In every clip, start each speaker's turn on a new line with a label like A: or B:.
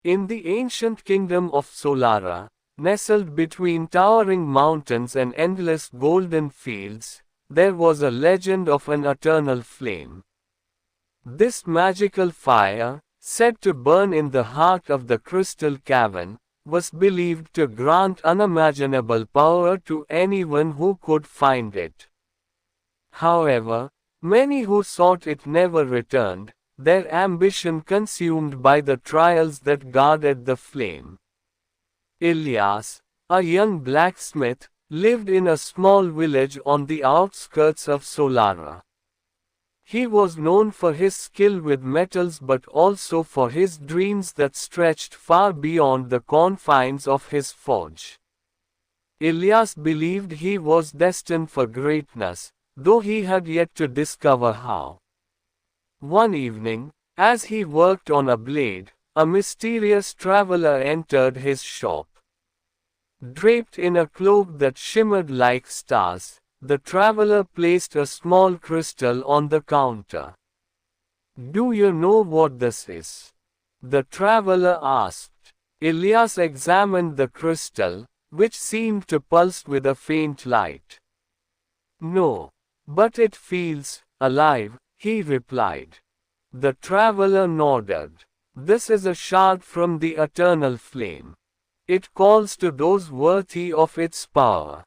A: In the ancient kingdom of Solara, nestled between towering mountains and endless golden fields, there was a legend of an eternal flame. This magical fire, said to burn in the heart of the crystal cavern, was believed to grant unimaginable power to anyone who could find it. However, many who sought it never returned, their ambition consumed by the trials that guarded the flame. Ilyas, a young blacksmith, lived in a small village on the outskirts of Solara. He was known for his skill with metals but also for his dreams that stretched far beyond the confines of his forge. Ilyas believed he was destined for greatness, though he had yet to discover how. One evening, as he worked on a blade, a mysterious traveler entered his shop. Draped in a cloak that shimmered like stars, the traveler placed a small crystal on the counter. "Do you know what this is?" the traveler asked. Ilyas examined the crystal, which seemed to pulse with a faint light. "No. But it feels alive," he replied. The traveler nodded. "This is a shard from the eternal flame. It calls to those worthy of its power.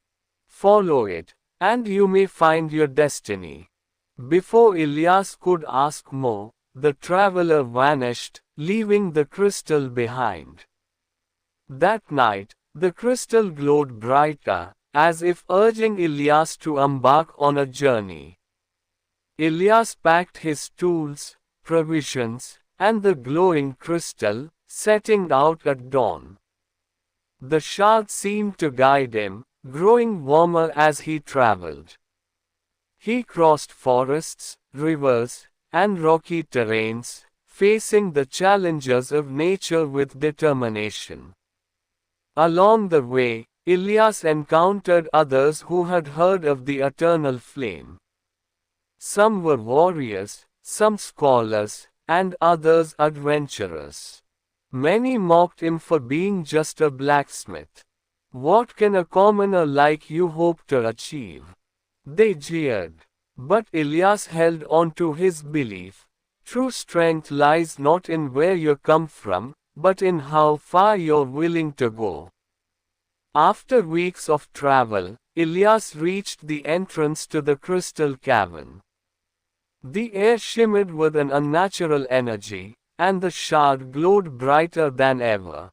A: Follow it, and you may find your destiny." Before Ilyas could ask more, the traveler vanished, leaving the crystal behind. That night, the crystal glowed brighter, as if urging Ilyas to embark on a journey. Ilyas packed his tools, provisions, and the glowing crystal, setting out at dawn. The shard seemed to guide him, growing warmer as he traveled. He crossed forests, rivers, and rocky terrains, facing the challenges of nature with determination. Along the way, Ilyas encountered others who had heard of the eternal flame. Some were warriors, some scholars, and others adventurers. Many mocked him for being just a blacksmith. "What can a commoner like you hope to achieve?" they jeered. But Ilyas held on to his belief. True strength lies not in where you come from, but in how far you're willing to go. After weeks of travel, Ilyas reached the entrance to the crystal cavern. The air shimmered with an unnatural energy, and the shard glowed brighter than ever.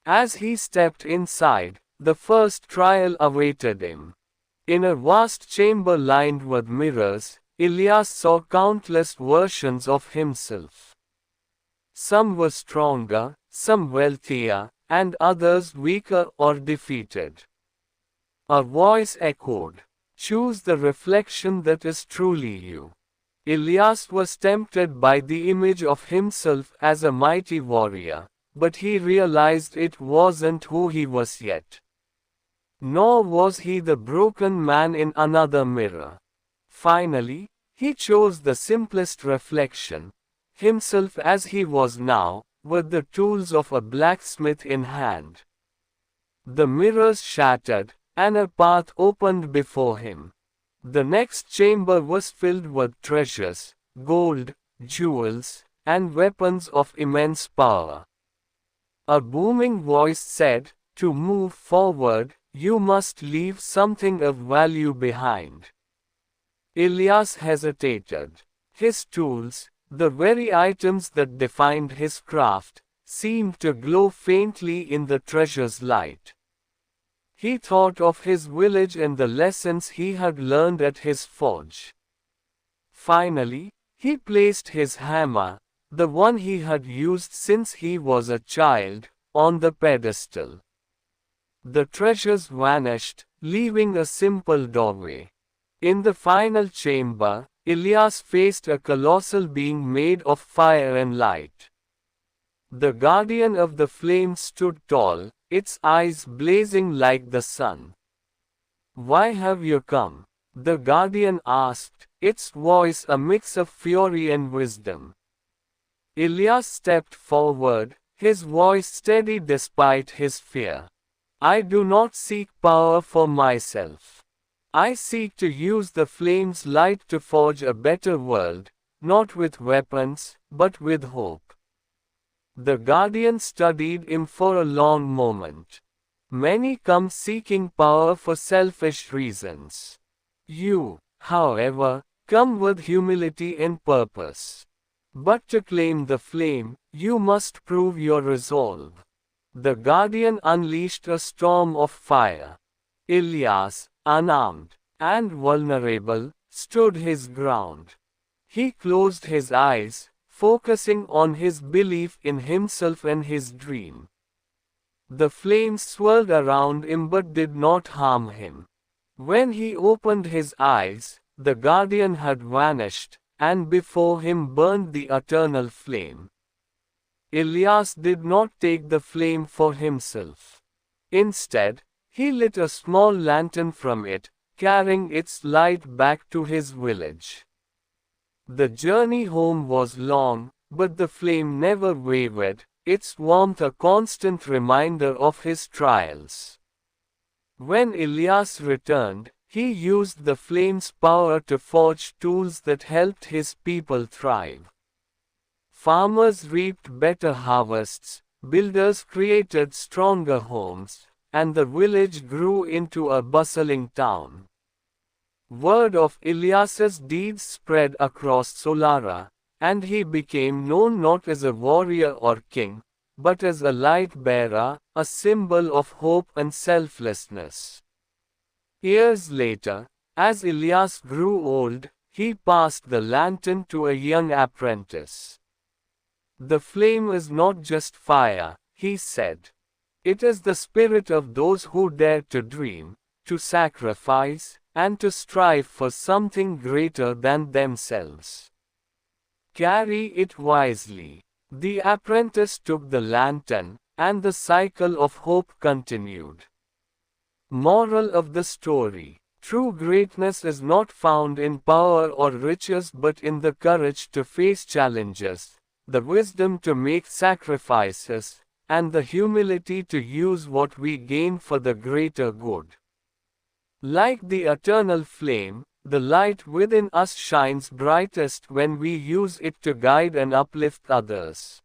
A: As he stepped inside, the first trial awaited him. In a vast chamber lined with mirrors, Ilyas saw countless versions of himself. Some were stronger, some wealthier, and others weaker or defeated. A voice echoed, "Choose the reflection that is truly you." Ilyas was tempted by the image of himself as a mighty warrior, but he realized it wasn't who he was yet. Nor was he the broken man in another mirror. Finally, he chose the simplest reflection, himself as he was now, with the tools of a blacksmith in hand. The mirrors shattered, and a path opened before him. The next chamber was filled with treasures, gold, jewels, and weapons of immense power. A booming voice said, "To move forward, you must leave something of value behind." Ilyas hesitated. His tools, the very items that defined his craft, seemed to glow faintly in the treasure's light. He thought of his village and the lessons he had learned at his forge. Finally, he placed his hammer, the one he had used since he was a child, on the pedestal. The treasures vanished, leaving a simple doorway. In the final chamber, Ilyas faced a colossal being made of fire and light. The guardian of the flame stood tall, its eyes blazing like the sun. "Why have you come?" the guardian asked, its voice a mix of fury and wisdom. Ilyas stepped forward, his voice steady despite his fear. I do not seek power for myself. I seek to use the flame's light to forge a better world, not with weapons, but with hope. The guardian studied him for a long moment. Many come seeking power for selfish reasons. You, however, come with humility and purpose. But to claim the flame, you must prove your resolve. The guardian unleashed a storm of fire. Ilyas, unarmed and vulnerable, stood his ground. He closed his eyes, focusing on his belief in himself and his dream. The flames swirled around him but did not harm him. When he opened his eyes, the guardian had vanished, and before him burned the eternal flame. Ilyas did not take the flame for himself. Instead, he lit a small lantern from it, carrying its light back to his village. The journey home was long, but the flame never wavered, its warmth a constant reminder of his trials. When Ilyas returned, he used the flame's power to forge tools that helped his people thrive. Farmers reaped better harvests, builders created stronger homes, and the village grew into a bustling town. Word of Ilyas's deeds spread across Solara, and he became known not as a warrior or king, but as a light bearer, a symbol of hope and selflessness. Years later, as Ilyas grew old, he passed the lantern to a young apprentice. The flame is not just fire, he said. It is the spirit of those who dare to dream, to sacrifice, and to strive for something greater than themselves. Carry it wisely. The apprentice took the lantern, and the cycle of hope continued. Moral of the story: true greatness is not found in power or riches but in the courage to face challenges, the wisdom to make sacrifices, and the humility to use what we gain for the greater good. Like the eternal flame, the light within us shines brightest when we use it to guide and uplift others.